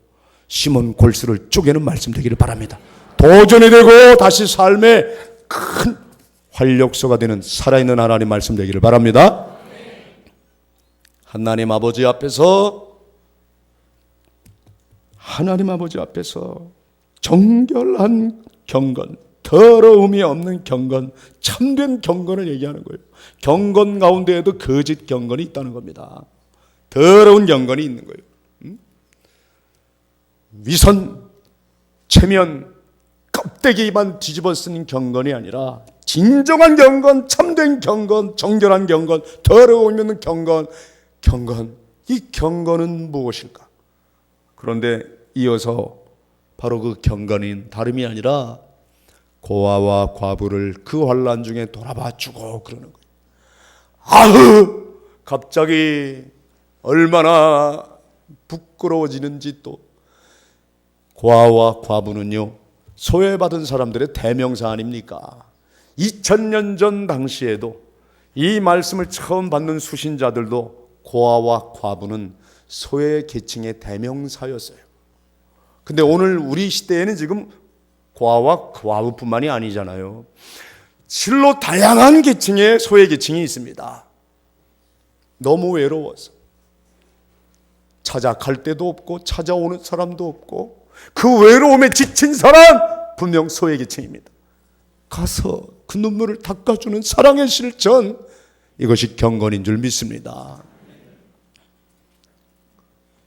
시몬 골수를 쪼개는 말씀 되기를 바랍니다. 도전이 되고 다시 삶의 큰 활력소가 되는 살아있는 하나님 말씀 되기를 바랍니다. 하나님 아버지 앞에서, 하나님 아버지 앞에서 정결한 경건, 더러움이 없는 경건, 참된 경건을 얘기하는 거예요. 경건 가운데에도 거짓 경건이 있다는 겁니다. 더러운 경건이 있는 거예요. 위선, 체면, 껍데기만 뒤집어 쓴 경건이 아니라 진정한 경건, 참된 경건, 정결한 경건, 더러움이 없는 경건. 이 경건은 무엇일까? 그런데 이어서 바로 그 경건인 다름이 아니라 고아와 과부를 그 환난 중에 돌아봐 주고 그러는 거예요. 갑자기 얼마나 부끄러워지는지. 또 고아와 과부는요, 소외받은 사람들의 대명사 아닙니까? 2000년 전 당시에도 이 말씀을 처음 받는 수신자들도 고아와 과부는 소외 계층의 대명사였어요. 근데 오늘 우리 시대에는 지금 고아와 과부뿐만이 아니잖아요. 실로 다양한 계층의 소외 계층이 있습니다. 너무 외로워서 찾아갈 데도 없고 찾아오는 사람도 없고, 그 외로움에 지친 사람 분명 소외 계층입니다. 가서 그 눈물을 닦아주는 사랑의 실천, 이것이 경건인 줄 믿습니다.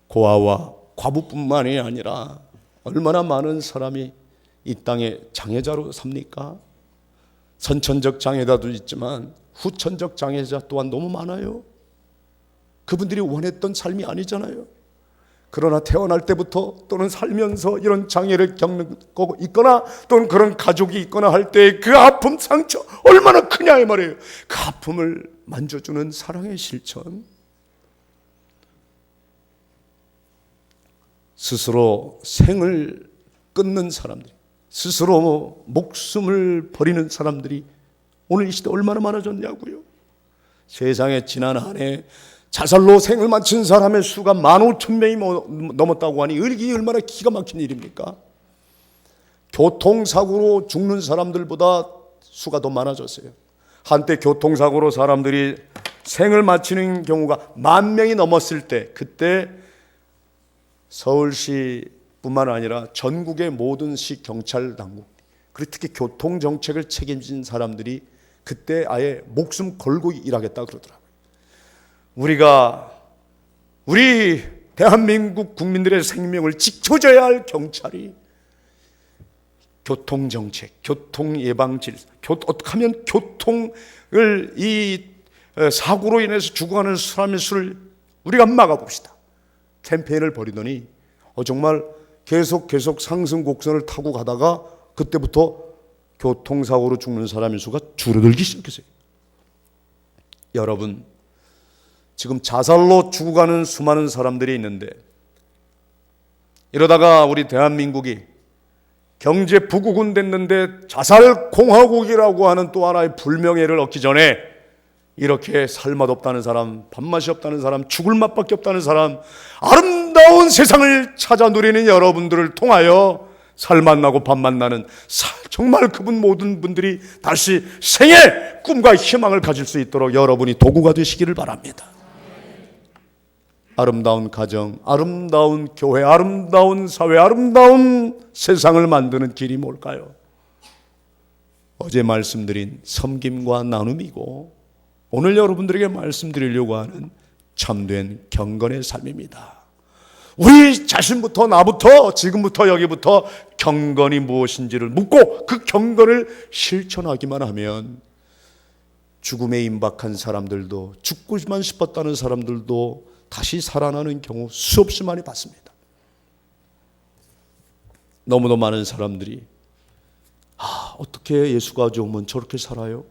고아와 과부뿐만이 아니라 얼마나 많은 사람이 이 땅에 장애자로 삽니까? 선천적 장애자도 있지만 후천적 장애자 또한 너무 많아요. 그분들이 원했던 삶이 아니잖아요. 그러나 태어날 때부터 또는 살면서 이런 장애를 겪는 거고 있거나 또는 그런 가족이 있거나 할 때 그 아픔, 상처 얼마나 크냐 이 말이에요. 그 아픔을 만져주는 사랑의 실천. 스스로 생을 끊는 사람들이, 스스로 목숨을 버리는 사람들이 오늘 이 시대 얼마나 많아졌냐고요. 세상에 지난 한 해 자살로 생을 마친 사람의 수가 15,000명이 넘었다고 하니 이게 얼마나 기가 막힌 일입니까? 교통사고로 죽는 사람들보다 수가 더 많아졌어요. 한때 교통사고로 사람들이 생을 마치는 경우가 10,000명이 넘었을 때, 그때 서울시뿐만 아니라 전국의 모든 시 경찰 당국, 그리고 특히 교통정책을 책임진 사람들이 그때 아예 목숨 걸고 일하겠다 그러더라고요. 우리 대한민국 국민들의 생명을 지켜줘야 할 경찰이 교통정책, 교통예방질서, 어떻게 하면 교통을 이 사고로 인해서 죽어가는 사람의 수를 우리가 막아봅시다 캠페인을 벌이더니 정말 계속 상승 곡선을 타고 가다가 그때부터 교통사고로 죽는 사람의 수가 줄어들기 시작했어요. 여러분, 지금 자살로 죽어가는 수많은 사람들이 있는데 이러다가 우리 대한민국이 경제 부국은 됐는데 자살 공화국이라고 하는 또 하나의 불명예를 얻기 전에 이렇게 살맛 없다는 사람, 밥맛이 없다는 사람, 죽을 맛밖에 없다는 사람, 아름다운 세상을 찾아 누리는 여러분들을 통하여 살맛 나고 밥맛 나는 정말 그분 모든 분들이 다시 생의 꿈과 희망을 가질 수 있도록 여러분이 도구가 되시기를 바랍니다. 아름다운 가정, 아름다운 교회, 아름다운 사회, 아름다운 세상을 만드는 길이 뭘까요? 어제 말씀드린 섬김과 나눔이고 오늘 여러분들에게 말씀드리려고 하는 참된 경건의 삶입니다. 우리 자신부터, 나부터, 지금부터 여기부터 경건이 무엇인지를 묻고 그 경건을 실천하기만 하면 죽음에 임박한 사람들도, 죽고만 싶었다는 사람들도 다시 살아나는 경우 수없이 많이 봤습니다. 너무도 많은 사람들이 어떻게 예수가 좋으면 저렇게 살아요?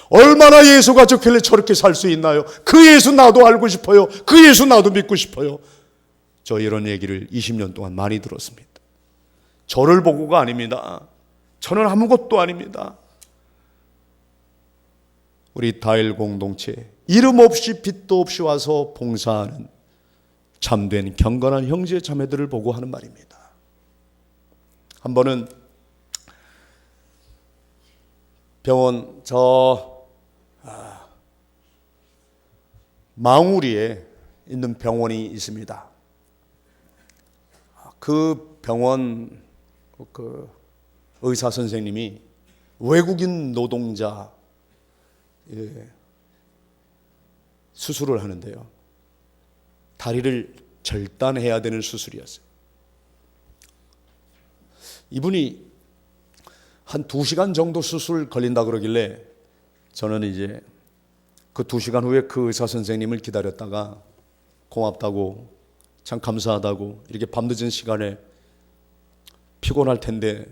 얼마나 예수가 좋길래 저렇게 살 수 있나요? 그 예수 나도 알고 싶어요. 그 예수 나도 믿고 싶어요. 저 이런 얘기를 20년 동안 많이 들었습니다. 저를 보고가 아닙니다. 저는 아무것도 아닙니다. 우리 다일 공동체, 이름 없이 빛도 없이 와서 봉사하는 참된 경건한 형제 자매들을 보고 하는 말입니다. 한 번은 병원 망우리에 있는 병원이 있습니다. 그 병원 그 의사 선생님이 외국인 노동자 수술을 하는데요. 다리를 절단해야 되는 수술이었어요. 이분이 한 2시간 정도 수술 걸린다 그러길래 저는 이제 그 2시간 후에 그 의사 선생님을 기다렸다가 고맙다고, 참 감사하다고, 이렇게 밤늦은 시간에 피곤할 텐데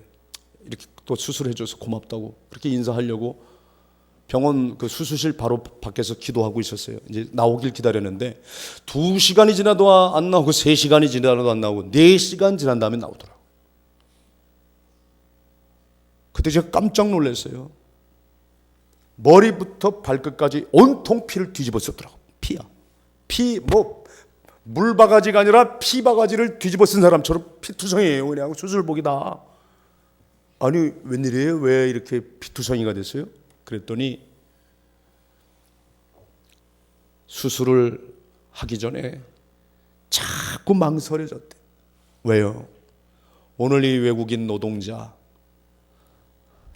이렇게 또 수술해줘서 고맙다고 그렇게 인사하려고 병원 그 수술실 바로 밖에서 기도하고 있었어요. 이제 나오길 기다렸는데 2시간이 지나도 안 나오고 3시간이 지나도 안 나오고 4시간 지난 다음에 나오더라고요. 그때 제가 깜짝 놀랐어요. 머리부터 발끝까지 온통 피를 뒤집어 썼더라고요. 피야. 물바가지가 아니라 피바가지를 뒤집어 쓴 사람처럼 피투성이에요. 그냥 수술복이다. 아니 웬일이에요? 왜 이렇게 피투성이가 됐어요? 그랬더니 수술을 하기 전에 자꾸 망설여졌대. 왜요? 오늘 이 외국인 노동자